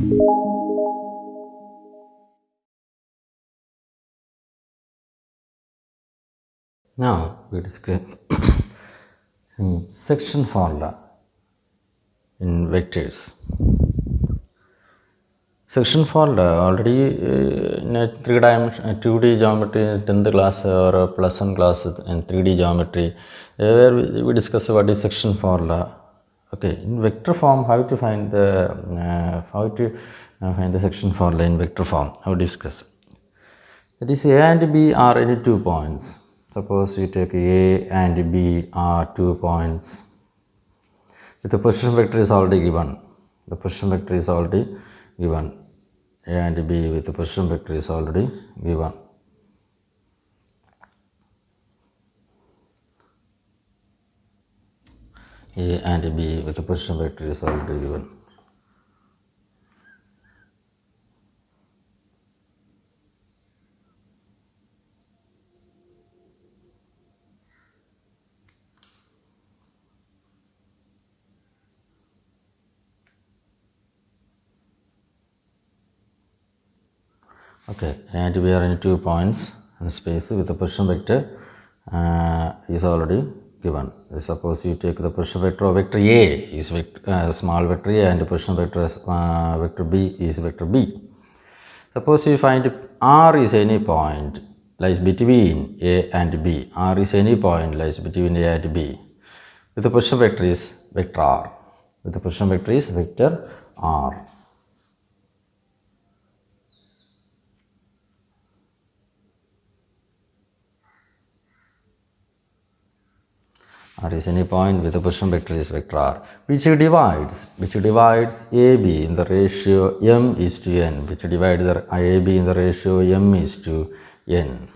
Now we discuss section formula in vectors. Section formula already in a 2D geometry 10th class or plus 1 class in 3D geometry where we discuss what is section formula. Okay, in vector form how to find the section formula in vector form, how to discuss. That is, A and B are any 2 points. Suppose you take A and B are 2 points. If the position vector is already given, the position vector is already given. A and B with the position vector is already given. A and B with the position vector is already given. Okay, A and B are in 2 points in space with the position vector is already given. Suppose you take the position vector of vector A is small vector A and the position vector vector B is vector B. Suppose you find R is any point lies between A and B. R is any point lies between A and B. With the position vector is vector R. With the position vector is vector R. R is any point with the position vector is vector R, which divides AB in the ratio m is to n, which divides the AB in the ratio m is to n.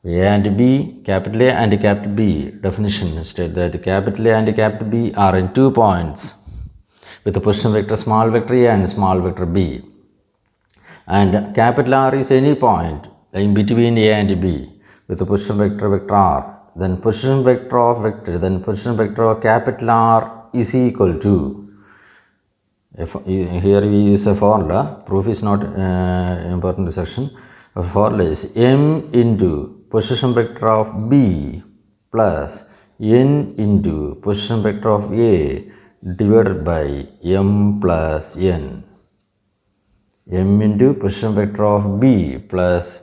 A and B, capital A and capital B, definition state that capital A and capital B are in 2 points with the position vector small vector A and small vector B, and capital R is any point lying between A and B with the position vector vector R. Then position vector of capital R is equal to, here we use a formula, proof is not important section. The formula is m into position vector of B plus n into position vector of A divided by m plus n. M into position vector of B plus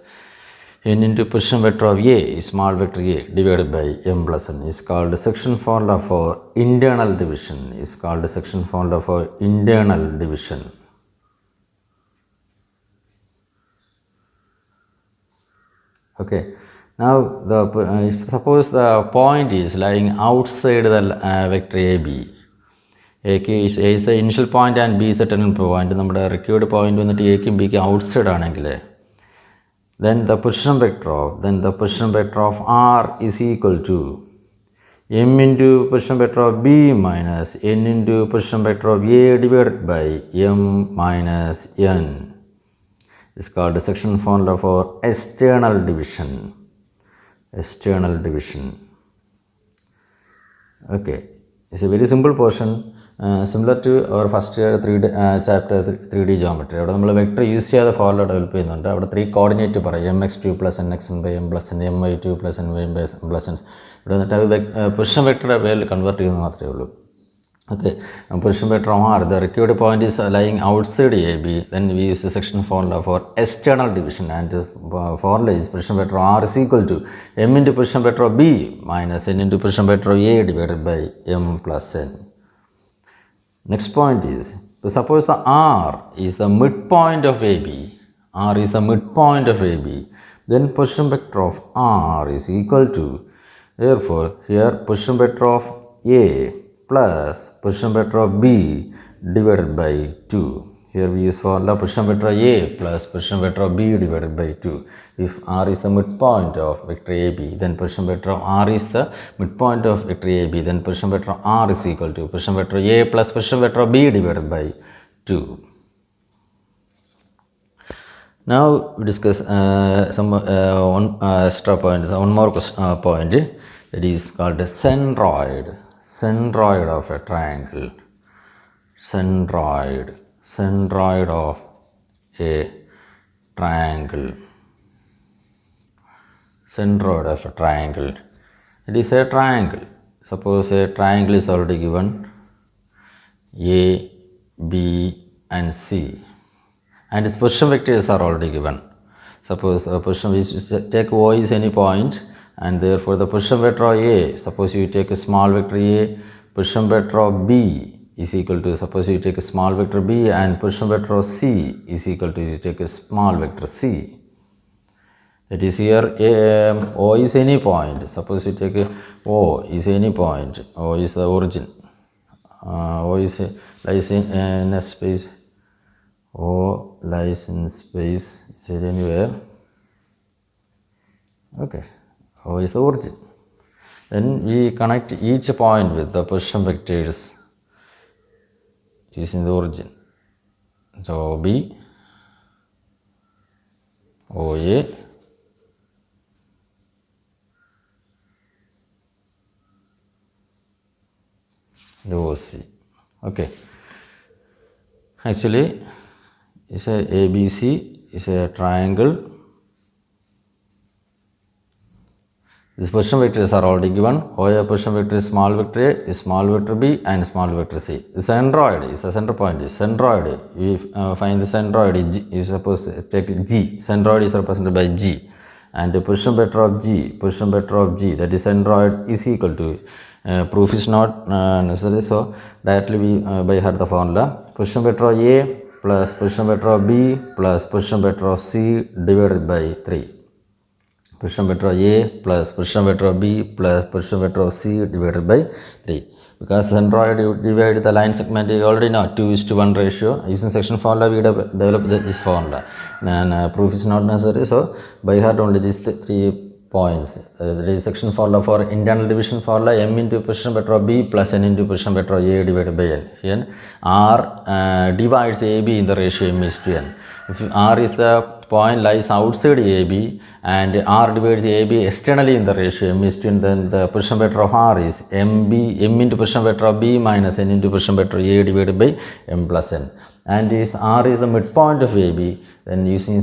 n into position vector of A, small vector A, divided by m plus n is called section formula for internal division. Is called section formula for internal division. Okay. Now, if suppose the point is lying outside the vector AB. A is the initial point and B is the terminal point. നമ്മുടെ required point വന്നിട്ട് A ക്കും B ക്കും outside ആണെങ്കിൽ, then the position vector of R is equal to m into position vector of B minus n into position vector of A divided by m minus n. It's called section formula for external division. External division. Okay, it's a very simple portion. Similar to our first year chapter 3D geometry. അവിടെ നമ്മൾ vector use ചെയ്യാതെ formula develop ചെയ്യുന്നുണ്ട്. അവിടെ 3 coordinate പറയും, mx2 plus nxn by m plus n, my2 plus ny by m plus n. ഇവിടെ വന്നിട്ട് അത് position വെക്ടറുടെ പേരിൽ കൺവേർട്ട് ചെയ്യുന്നത് മാത്രമേ ഉള്ളൂ. Okay, position vector R, the required point is lying outside AB, then we use the section formula for external division, and the formula is position vector R is equal to m into position vector of B minus n into position vector of A divided by m plus n. Next point is, suppose the R is the midpoint of AB, R is the midpoint of AB, then position vector of R is equal to, therefore here position vector of A plus position vector of B divided by 2. Here we use formula position vector of A plus position vector of B divided by 2. If R is the midpoint of vector AB, then position vector of R is the midpoint of vector AB, then position vector of R is equal to position vector of A plus position vector of B divided by 2. Now we discuss some one extra point, one more point, that is called the centroid. Centroid of a triangle. Centroid. centroid of a triangle. Centroid of a triangle. It is a triangle. Suppose a triangle is already given, A, B and C, and its position vectors are already given. Suppose position, we take O is any point, and therefore the position vector of A, suppose you take a small vector A, position vector of B is equal to, suppose you take a small vector B, and position vector of C is equal to, you take a small vector C. That is here O is any point. Suppose you take O is any point. O is the origin. O is lies in a space. O lies in space. Is it anywhere? Okay. O is the origin. Then we connect each point with the position vectors using the origin. So B, OA, OC. Okay. Actually, it's a ABC is a triangle. These position vectors are already given. OA position vector is small vector A, is small vector B, and small vector C. The centroid is the center point. Is centroid. We find the centroid is G. You suppose to take G. Centroid is represented by G, and the position vector of G, that is centroid, is equal to. Proof is not necessary, so directly we by heart the formula: position vector of A plus position vector of B plus position vector of C divided by 3. Position vector of A plus position vector of B plus position vector of C divided by 3. Because centroid, you divide the line segment, you already know 2:1 ratio. Using section formula, we develop this formula. And proof is not necessary, so by heart only these 3 points. There is section formula for internal division formula: m into position vector of B plus n into position vector of A divided by n. Here R divides AB in the ratio m is to n. If R is the point lies outside AB and R divides AB externally in the ratio m is to n, then the position vector of R is m into position vector of B minus n into position vector of A divided by m plus n. And is R is the midpoint of AB, then using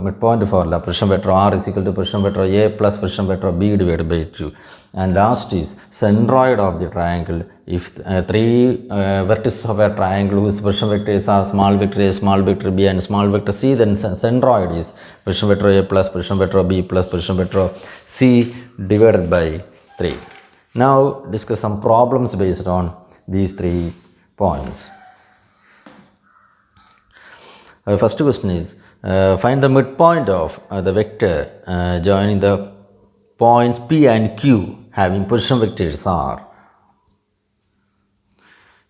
midpoint formula, position vector R is equal to position vector A plus position vector B divided by 2. And last is centroid of the triangle. If 3 vertices of a triangle whose position vectors are small vector A, small vector B and small vector C, then centroid is position vector A plus position vector B plus position vector C divided by 3. Now discuss some problems based on these 3 points. First question is, find the midpoint of the vector joining the points P and Q having position vectors R.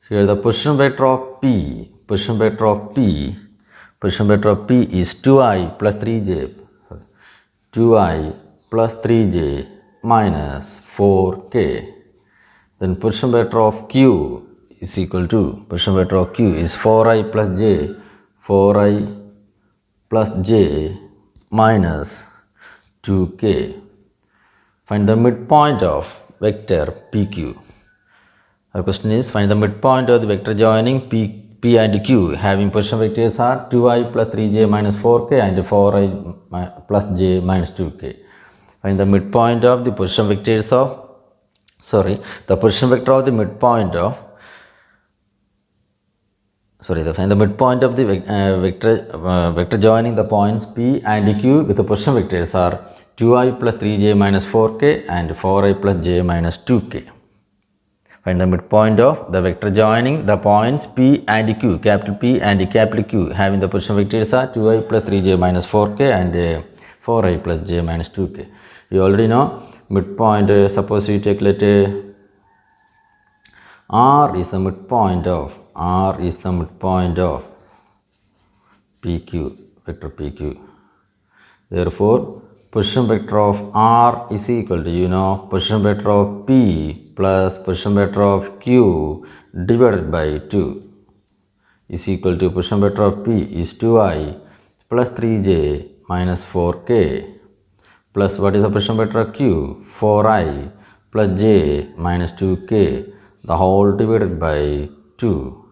Here the position vector of P is 2i plus 3j, 2i plus 3j minus 4k. Then position vector of Q is equal to, position vector of Q is 4i plus j, 4i plus j minus 2k. Find the midpoint of vector PQ. Our question is, find the midpoint of the vector joining P and Q having position vectors are 2i plus 3j minus 4k and 4i plus j minus 2k. Find the midpoint of the position vectors of, the position vector of the midpoint of, find the midpoint of the vector joining the points P and Q with the position vectors are 2i plus 3j minus 4k and 4i plus j minus 2k. Find the midpoint of the vector joining the points P and Q, capital P and capital Q, having the position vectors are 2i plus 3j minus 4k and 4i plus j minus 2k. You already know midpoint. Suppose we take letter R is the midpoint of PQ, vector PQ. Therefore, position vector of R is equal to, position vector of P plus position vector of Q divided by 2 is equal to, position vector of P is 2i plus 3j minus 4k plus what is the position vector of Q? 4i plus j minus 2k, the whole divided by 2.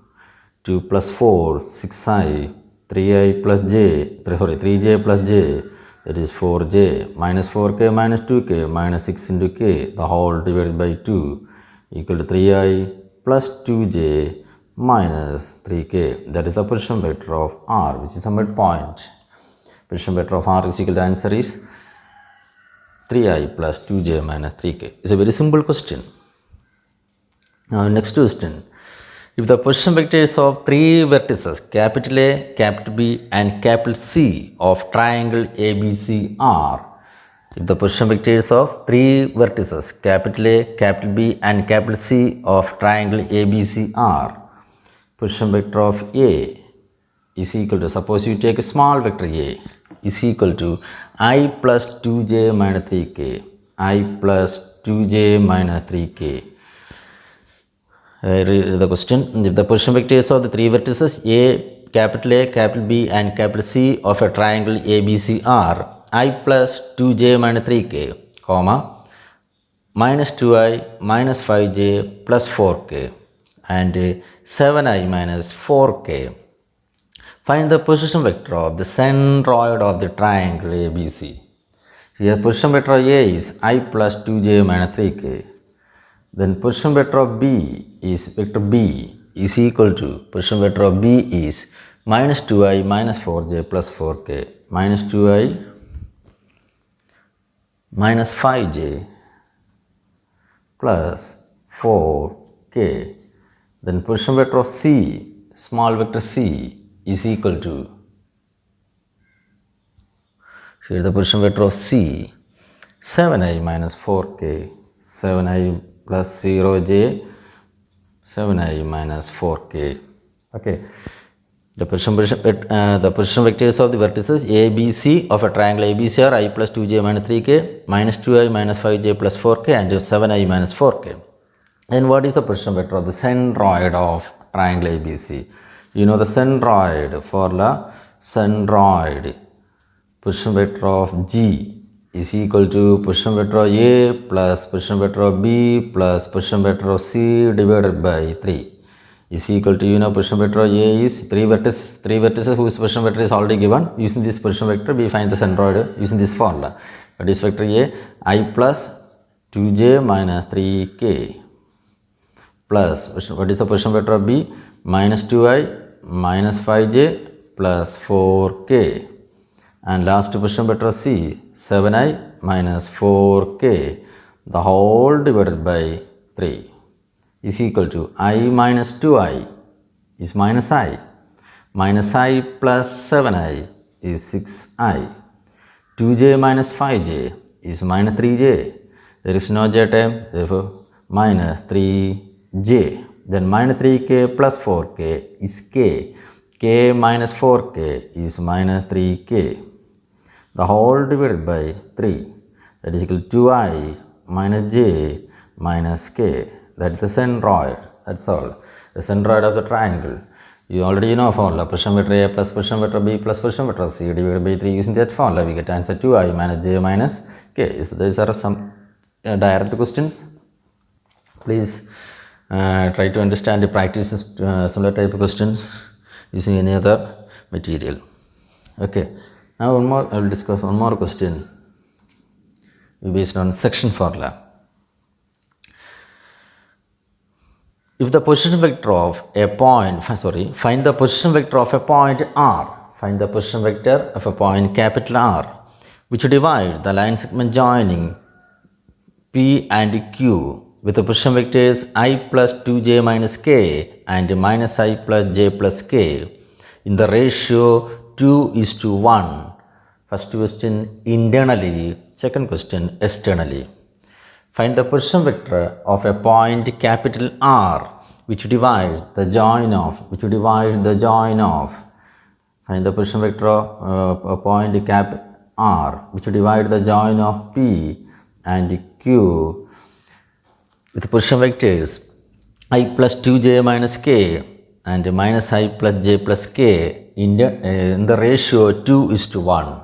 2 plus 4, 6i, 3i plus j, 3j plus j, that is 4j, minus 4k minus 2k minus 6 into k, the whole divided by 2 equal to 3i plus 2j minus 3k. That is the position vector of R, which is the midpoint. Position vector of R is equal to, answer is 3i plus 2j minus 3k. It's a very simple question. Now next question. If the position vectors of three vertices capital A, capital B and capital C of triangle ABC are, if the position vectors of three vertices capital A, capital B and capital C of triangle ABC are, position vector of A is equal to, suppose you take a small vector A is equal to I plus 2j minus 3k, I plus 2j minus 3k. Read the question. If the position vectors of the three vertices A, capital B and capital C of a triangle ABC are I plus 2j minus 3k, comma, minus 2i minus 5j plus 4k and 7i minus 4k. Find the position vector of the centroid of the triangle ABC. Here position vector of A is I plus 2j minus 3k. Then position vector of B is vector B is equal to, position vector of B is minus 2i minus 4j plus 4k, minus 2i minus 5j plus 4k. Then position vector of C, small vector C is equal to, here the position vector of C, 7i minus 4k, 7i plus 0j, 7i minus 4k. Okay. The position vectors of the vertices A, B, C of a triangle ABC are I plus 2j minus 3k, minus 2i minus 5j plus 4k and 7i minus 4k. Then what is the position vector of the centroid of triangle ABC? You know the centroid formula. Centroid, position vector of G is equal to position vector of A plus position vector of B plus position vector of C divided by 3 is equal to, you know, position vector of A is three vertices whose position vector is already given. Using this position vector we find the centroid using this formula. That is vector A, I plus 2j minus 3k plus, what is the position vector of B, minus 2i minus 5j plus 4k and last position vector of C, 7i minus 4k, the whole divided by 3 is equal to I minus 2i is minus I plus 7i is 6i, 2j minus 5j is minus 3j, there is no j term, therefore minus 3j, then minus 3k plus 4k is k minus 4k is minus 3k, the whole divided by 3, that is equal to 2i minus j minus k. That is the centroid. That's all. The centroid of the triangle. You already know formula. Position vector A plus position vector B plus position vector C divided by 3. Using that formula, we get answer 2i minus j minus k. So these are some direct questions. Please try to understand the practices, similar type of questions using any other material. Okay. Now one more, I will discuss one more question based on section formula. If the position vector of a point, find the position vector of a point R, find the position vector of a point capital R, which divides the line segment joining P and Q with the position vectors I plus 2j minus k and minus I plus j plus k in the ratio 2:1. First question internally, second question externally. Find the position vector of a point capital R which divides the join of, find the position vector of a point cap R which divides the join of P and Q with position vectors I plus 2j minus k and minus I plus j plus k in the ratio 2:1.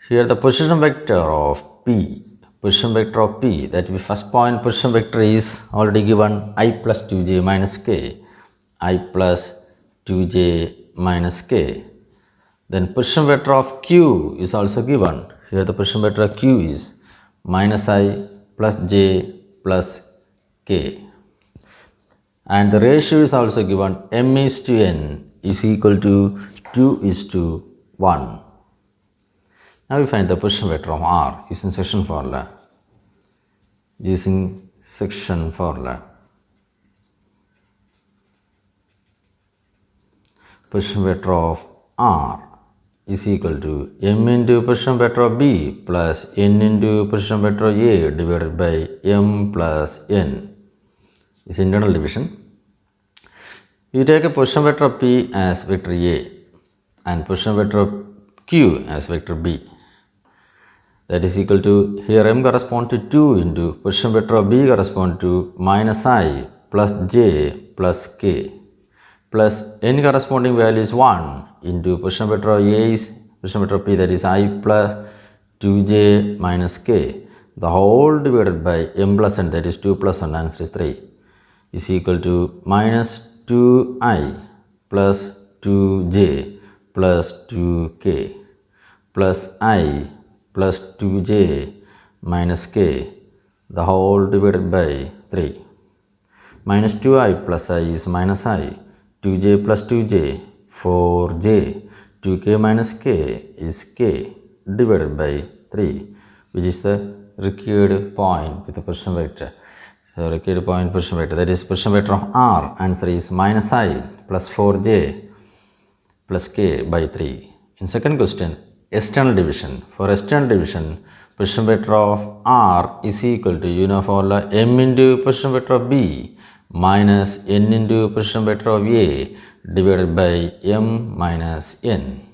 Here the position vector of P, that is first point position vector is already given I plus 2j minus k. I plus 2j minus k. Then position vector of q is also given. Here the position vector of q is minus I plus j plus k. And the ratio is also given, m is to n is equal to 2 is to 1. Now we find the position vector of R using section formula. Using section formula. Position vector of R is equal to m into position vector of B plus n into position vector of A divided by m plus n. Is internal division. You take a position vector of P as vector A and position vector of Q as vector B. That is equal to, here m correspond to 2 into position vector of B correspond to minus I plus j plus k plus n corresponding value is 1 into position vector of A is position vector of P, that is I plus 2j minus k, the whole divided by m plus n, that is 2 plus 1, answer is 3, is equal to minus 2i plus 2j plus 2k plus I plus 2j minus k, the whole divided by 3. Minus 2i plus I is minus I, 2j plus 2j, 4j, 2k minus k is k divided by 3, which is the required point with the position vector. So required point position vector, that is position vector of R, answer is minus I plus 4j plus k by 3. In second question, external division. For external division, position vector of R is equal to, you know, formula, m into position vector of B minus n into position vector of A divided by m minus n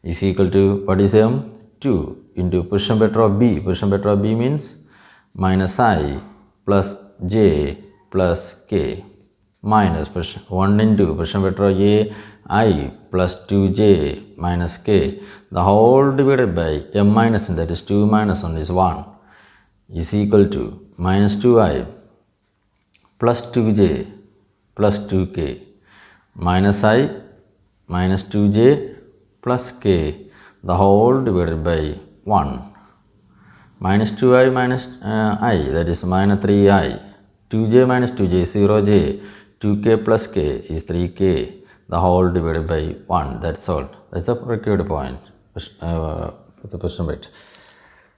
is equal to, what is m? 2 into position vector of B. Position vector of B means minus I plus j plus k minus 1 into position vector of A I plus 2j minus k, the whole divided by m minus n, that is 2 minus 1 is 1, is equal to minus 2i plus 2j plus 2k minus I minus 2j plus k, the whole divided by 1. Minus 2i minus I, that is minus 3i, 2j minus 2j is 0j, 2k plus k is 3k, the whole divided by 1. That's all. That's the required point for the position vector.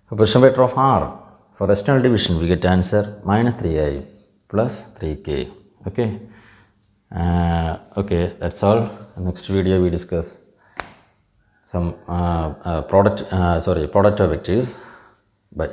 For position vector of R, for external division, we get answer minus 3i plus 3k. Okay. Okay, that's all. Next video we discuss some product of vectors. Bye.